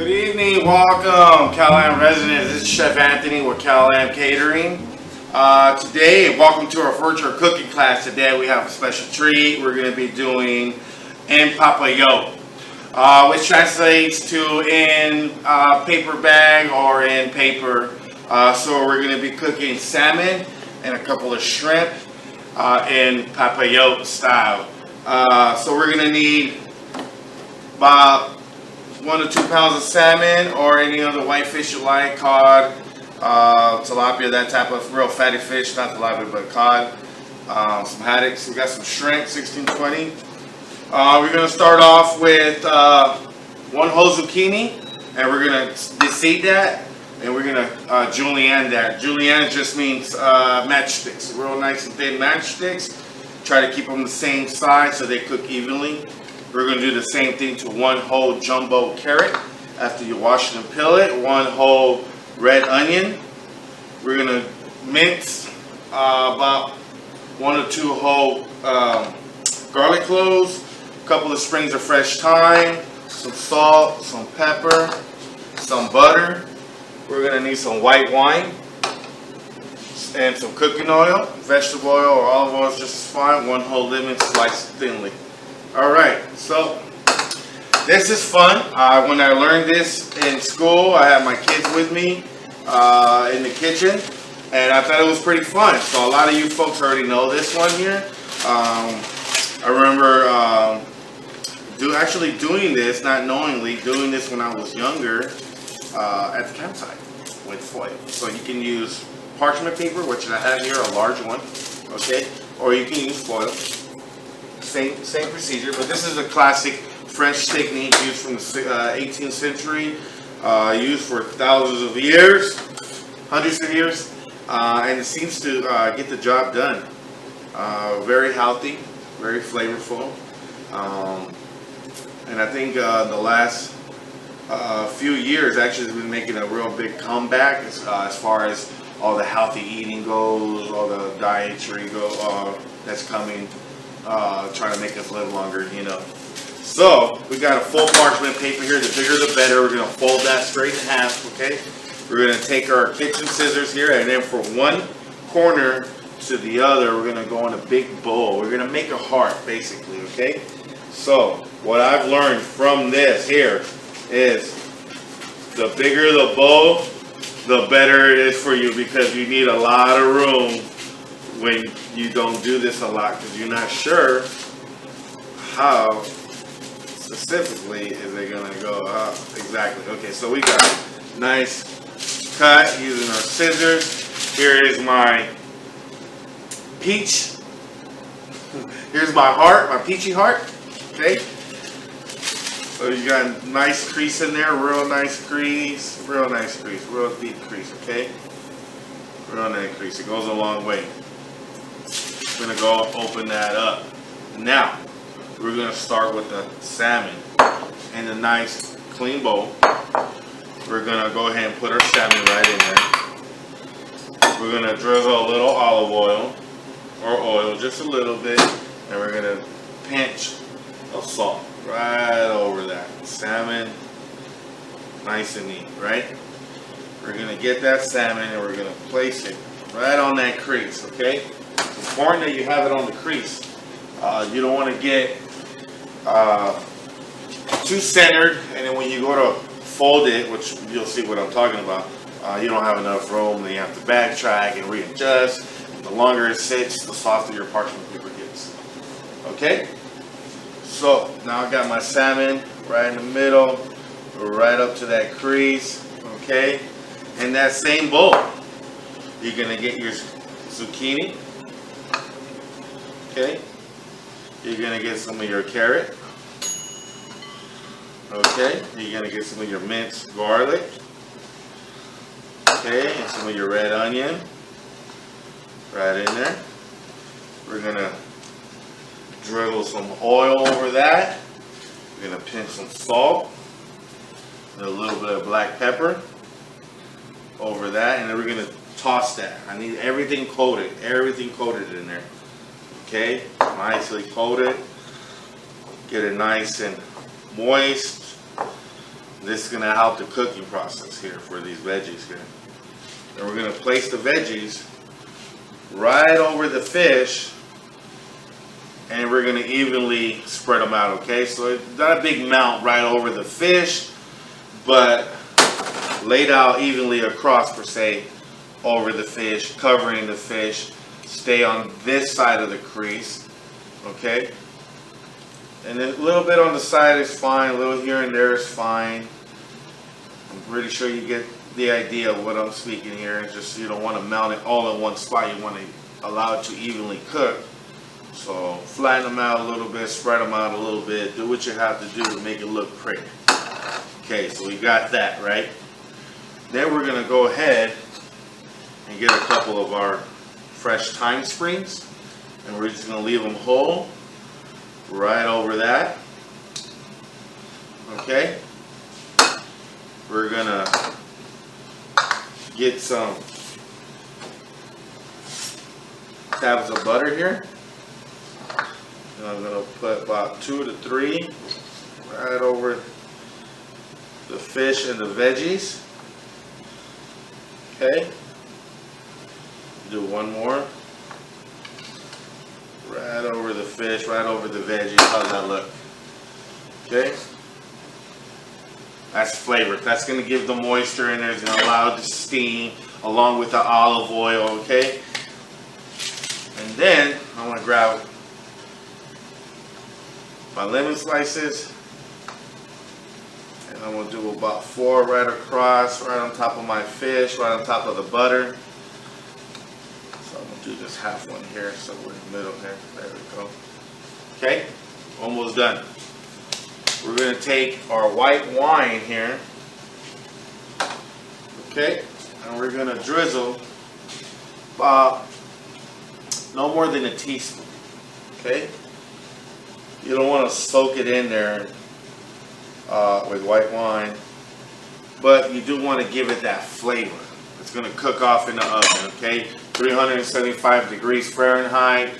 Good evening, welcome, Cal-Am residents. This is Chef Anthony with Cal-Am Catering. Today, welcome to our virtual cooking class. Today we have a special treat. We're going to be doing en Papollete, which translates to in paper bag or in paper. So we're going to be cooking salmon and a couple of shrimp in Papollete style. So we're going to need about 1 to 2 pounds of salmon or any other white fish you like, cod, tilapia, that type of real fatty fish, not tilapia but cod, some haddocks. We got some shrimp, 1620. We're going to start off with 1 whole zucchini, and we're going to deseed that, and we're going to julienne that. Julienne just means matchsticks, real nice and thin matchsticks. Try to keep them the same size so they cook evenly. We're going to do the same thing to 1 whole jumbo carrot after you wash it and peel it. 1 whole red onion. We're going to mince about 1 or 2 whole garlic cloves, a couple of sprigs of fresh thyme, some salt, some pepper, some butter. We're going to need some white wine and some cooking oil, vegetable oil or olive oil is just as fine. 1 whole lemon sliced thinly. Alright, so this is fun. When I learned this in school, I had my kids with me in the kitchen, and I thought it was pretty fun. So a lot of you folks already know this one here. I remember actually doing this, not knowingly, doing this when I was younger at the campsite with foil. So you can use parchment paper, which I have here, a large one, okay, or you can use foil. Same procedure, but this is a classic French technique used from the 18th century, used for thousands of years, hundreds of years, and it seems to get the job done. Very healthy, very flavorful, and I think the last few years actually has been making a real big comeback as far as all the healthy eating goes, all the dietary that's coming. Trying to make us live longer, you know. So we got a full parchment paper here. The bigger the better. We're going to fold that straight in half, okay? We're going to take our kitchen scissors here, and then from one corner to the other, we're going to go in a big bowl. We're going to make a heart, basically, okay? So what I've learned from this here is the bigger the bowl, the better it is for you, because you need a lot of room when you don't do this a lot, because you're not sure how specifically is it going to go up exactly. Okay, so we got a nice cut using our scissors. Here is my peach. Here's my heart, my peachy heart. Okay, so you got a nice crease in there, real nice crease, real deep crease. Okay, real nice crease. It goes a long way. We're going to go open that up. Now, we're going to start with the salmon in a nice clean bowl. We're going to go ahead and put our salmon right in there. We're going to drizzle a little olive oil or oil, just a little bit, and we're going to pinch of salt right over that. Salmon, nice and neat, right? We're going to get that salmon and we're going to place it right on that crease, okay? It's important that you have it on the crease. You don't want to get too centered, and then when you go to fold it, which you'll see what I'm talking about, you don't have enough room, then you have to backtrack and readjust. The longer it sits, the softer your parchment paper gets. Okay? So now I got my salmon right in the middle, right up to that crease. Okay? In that same bowl, you're going to get your zucchini. Okay, you're going to get some of your carrot. Okay, you're going to get some of your minced garlic. Okay, and some of your red onion. Right in there. We're going to drizzle some oil over that. We're going to pinch some salt. And a little bit of black pepper over that. And then we're going to toss that. I need everything coated in there. Okay, nicely coated. Get it nice and moist. This is going to help the cooking process here for these veggies here. And we're going to place the veggies right over the fish, and we're going to evenly spread them out, okay? So it's not a big mount right over the fish, but laid out evenly across, per se, over the fish, covering the fish. Stay on this side of the crease, okay? And a little bit on the side is fine, a little here and there is fine. I'm pretty sure you get the idea of what I'm speaking here. It's just you don't want to mount it all in one spot. You want to allow it to evenly cook. So flatten them out a little bit, spread them out a little bit. Do what you have to do to make it look pretty. Okay, so we got that, right? Then we're going to go ahead and get a couple of our fresh thyme springs. And we're just going to leave them whole right over that. Okay? We're going to get some tabs of butter here. And I'm going to put about 2 to 3 right over the fish and the veggies. Okay. Do one more. Right over the fish, right over the veggies. How's that look? Okay. That's flavor. That's going to give the moisture in there. It's going to allow it to steam along with the olive oil. Okay. And then I'm going to grab my lemon slices. And I'm going to do about 4 right across, right on top of my fish, right on top of the butter. So I'm going to do this half one here, so we're in the middle here. There we go. Okay, almost done. We're going to take our white wine here. Okay, and we're going to drizzle about no more than a teaspoon. Okay, you don't want to soak it in there with white wine, but you do want to give it that flavor. It's going to cook off in the oven, okay? 375 degrees Fahrenheit,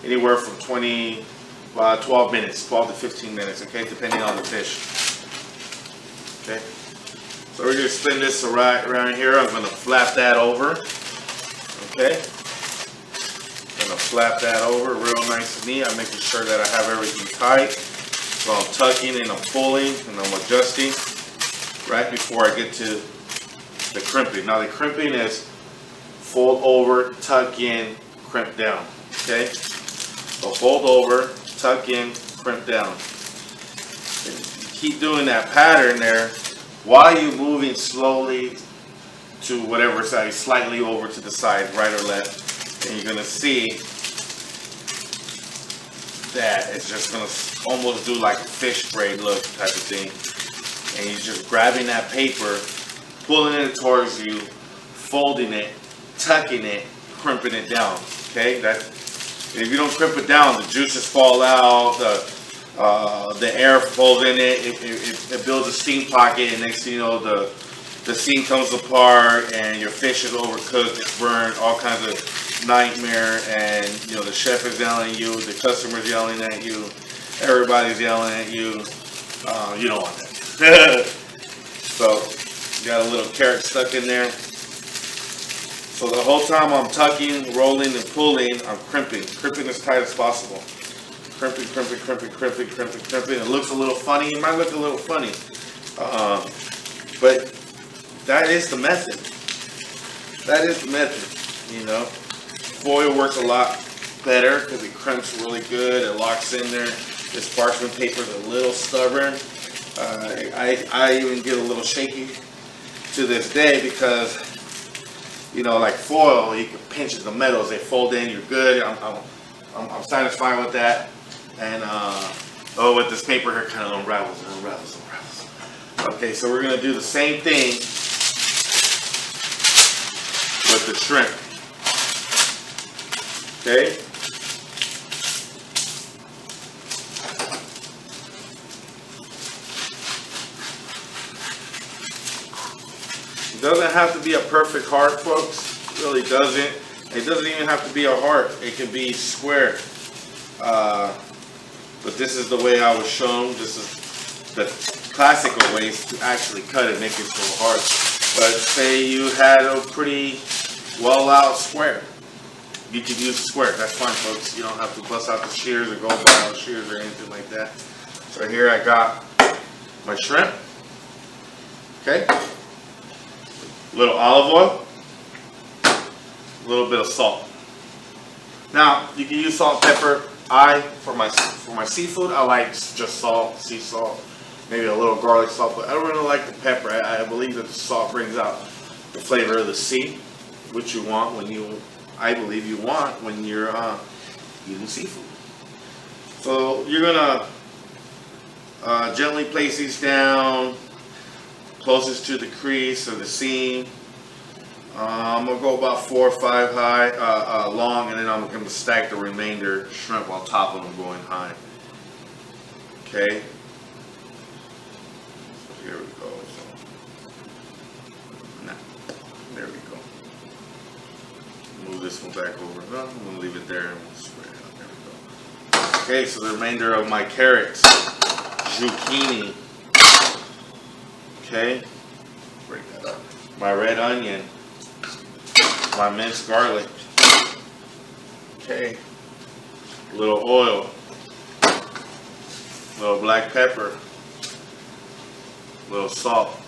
anywhere from 12 minutes, 12 to 15 minutes, okay, depending on the fish. Okay, so we're going to spin this around here. I'm going to flap that over, okay? I'm going to flap that over real nice and neat. I'm making sure that I have everything tight. So I'm tucking and I'm pulling and I'm adjusting right before I get to the crimping. Now the crimping is fold over, tuck in, crimp down. Okay? So fold over, tuck in, crimp down. And keep doing that pattern there while you're moving slowly to whatever side, slightly over to the side, right or left. And you're going to see that it's just going to almost do like a fish braid look type of thing. And you're just grabbing that paper, pulling it towards you, folding it, tucking it, crimping it down. Okay, if you don't crimp it down, the juices fall out, the air falls in it, it builds a steam pocket, and next thing you know, the steam comes apart, and your fish is overcooked, it's burnt, all kinds of nightmare, and you know the chef is yelling at you, the customer's yelling at you, everybody's yelling at you. You don't want that. So you got a little carrot stuck in there. So the whole time I'm tucking, rolling, and pulling, I'm crimping as tight as possible. Crimping, crimping, crimping, crimping, crimping, crimping. It looks a little funny. It might look a little funny, but that is the method. That is the method. You know. Foil works a lot better because it crimps really good. It locks in there. This parchment paper is a little stubborn. I even get a little shaky to this day because, you know, like foil, you can pinch the metals. They fold in. You're good. I'm satisfied with that. And with this paper here, kind of unravels. Okay, so we're gonna do the same thing with the shrimp. Okay. It doesn't have to be a perfect heart, folks. It really doesn't. It doesn't even have to be a heart. It can be square. But this is the way I was shown. This is the classical ways to actually cut it, make it so hard. But say you had a pretty well out square. You could use a square. That's fine, folks. You don't have to bust out the shears or go buy out shears or anything like that. So here I got my shrimp. Okay. A little olive oil. A little bit of salt. Now you can use salt, pepper. For my seafood, I like just salt, sea salt, maybe a little garlic salt, but I don't really like the pepper. I believe that the salt brings out the flavor of the sea, which you want when I believe you want when you're eating seafood. So you're gonna gently place these down closest to the crease or the seam. I'm gonna go about 4 or 5 high, long, and then I'm gonna stack the remainder shrimp on top of them going high. Okay. So here we go. There we go. Move this one back over. No, I'm gonna leave it there and we'll spread it out. There we go. Okay, so the remainder of my carrots, zucchini. Okay. Break that up. My red onion. My minced garlic. Okay. A little oil. A little black pepper. A little salt.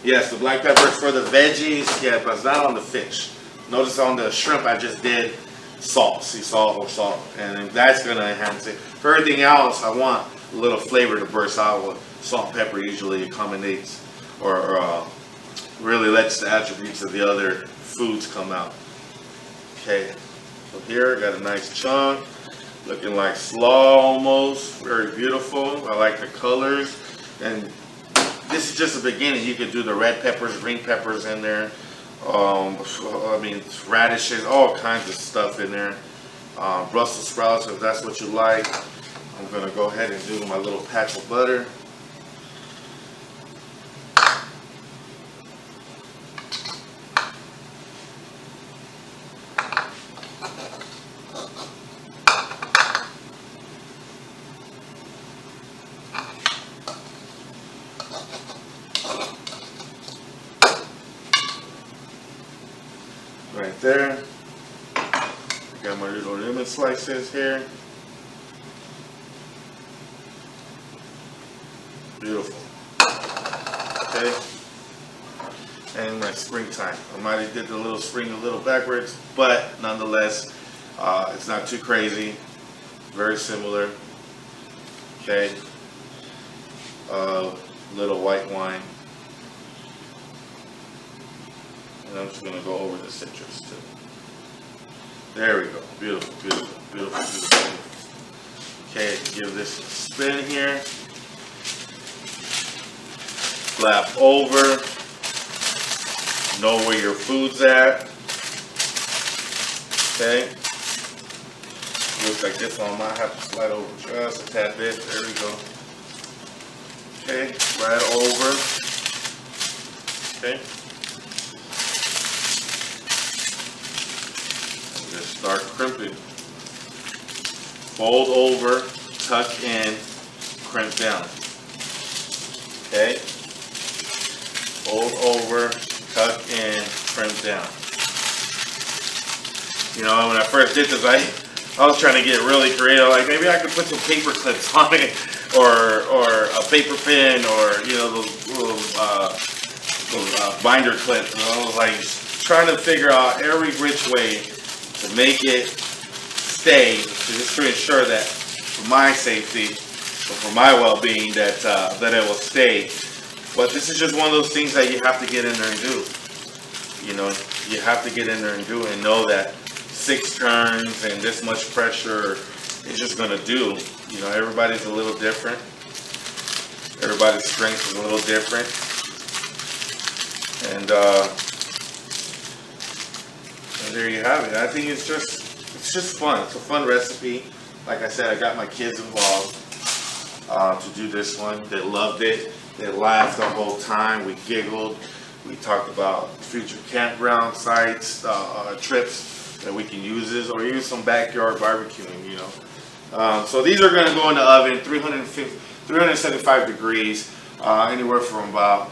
Yes, the black pepper is for the veggies, yeah, but it's not on the fish. Notice on the shrimp I just did salt, sea salt or salt, and that's gonna enhance it. For everything else, I want a little flavor to burst out with salt and pepper. Usually accommodates or really lets the attributes of the other foods come out. Okay, so here I got a nice chunk, looking like slaw almost, very beautiful. I like the colors, and this is just the beginning. You could do the red peppers, green peppers in there. I mean radishes, all kinds of stuff in there. Brussels sprouts, if that's what you like. I'm gonna go ahead and do my little patch of butter. Right there. Got my little lemon slices here. Beautiful. Okay. And my springtime. I might have did the little spring a little backwards, but nonetheless, it's not too crazy. Very similar. Okay. Little white wine. And I'm just going to go over the citrus too. There we go. Beautiful, beautiful, beautiful, beautiful. Okay, give this a spin here. Flap over. Know where your food's at. Okay. Looks like this one might have to slide over just a tad bit. There we go. Okay, right over. Okay. Just start crimping. Fold over, tuck in, crimp down. Okay. Fold over, tuck in, crimp down. You know, when I first did this, I was trying to get really creative. Like maybe I could put some paper clips on it, or a paper pin, or you know those little binder clips. And I was like trying to figure out every which way to make it stay, just to ensure that for my safety, or for my well-being, that it will stay. But this is just one of those things that you have to get in there and do. You know, you have to get in there and do it and know that 6 turns and this much pressure is just going to do. You know, everybody's a little different. Everybody's strength is a little different. And there you have it. I think it's just fun. It's a fun recipe. Like I said, I got my kids involved to do this one. They loved it. They laughed the whole time. We giggled. We talked about future campground sites, trips that we can use this, or even some backyard barbecuing, you know. So these are going to go in the oven, 375 degrees, anywhere from about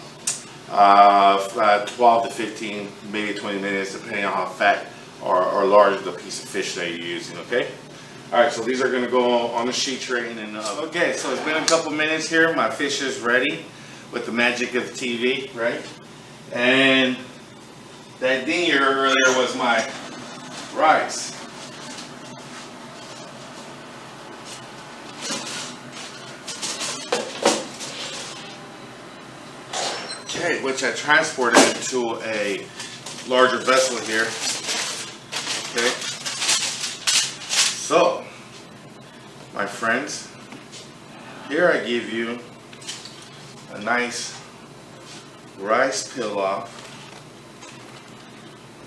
12 to 15, maybe 20 minutes, depending on how fat or large the piece of fish that you're using, okay? All right, so these are going to go on the sheet tray and in the oven. Okay, so it's been a couple minutes here. My fish is ready with the magic of the TV, right? And that thing here earlier was my rice. Okay, which I transported into a larger vessel here. Okay. So, my friends, here I give you a nice rice pilaf.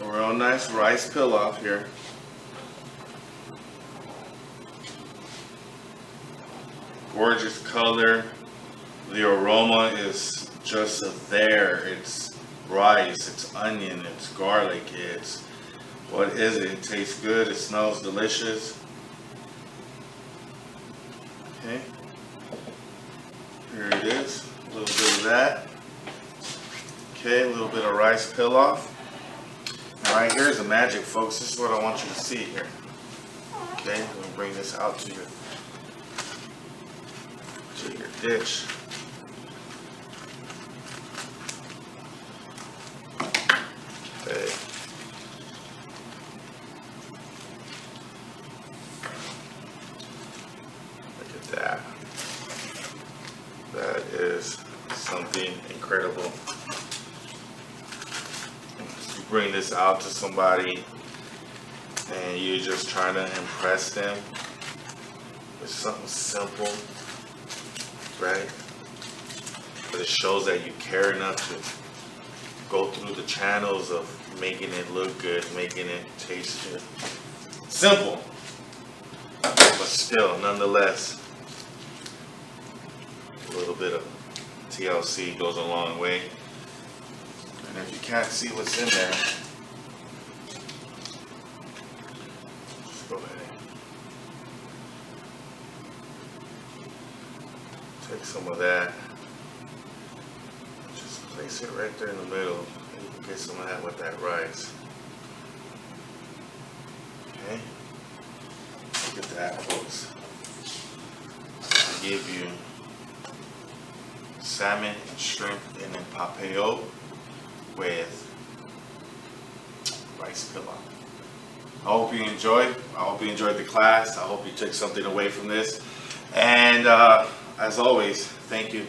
A real nice rice pilaf here. Gorgeous color. The aroma is just there. It's rice, it's onion, it's garlic, it's, what is it? It tastes good, it smells delicious. Okay, here it is, a little bit of that. Okay, a little bit of rice pilaf. Now right here is the magic, folks. This is what I want you to see here. Okay, let me bring this out to your dish. Okay. Look at that. That is something incredible. You bring this out to somebody and you're just trying to impress them with something simple, right? But it shows that you care enough to go through the channels of making it look good, making it taste good. Simple, but still, nonetheless, a little bit of TLC goes a long way. And if you can't see what's in there, just go ahead. Take some of that. Place it right there in the middle, and you can get some of that with that rice. Okay? Look at that, folks. I give you salmon and shrimp in a papollete with rice pilaf. I hope you enjoyed. I hope you enjoyed the class. I hope you took something away from this. And as always, thank you.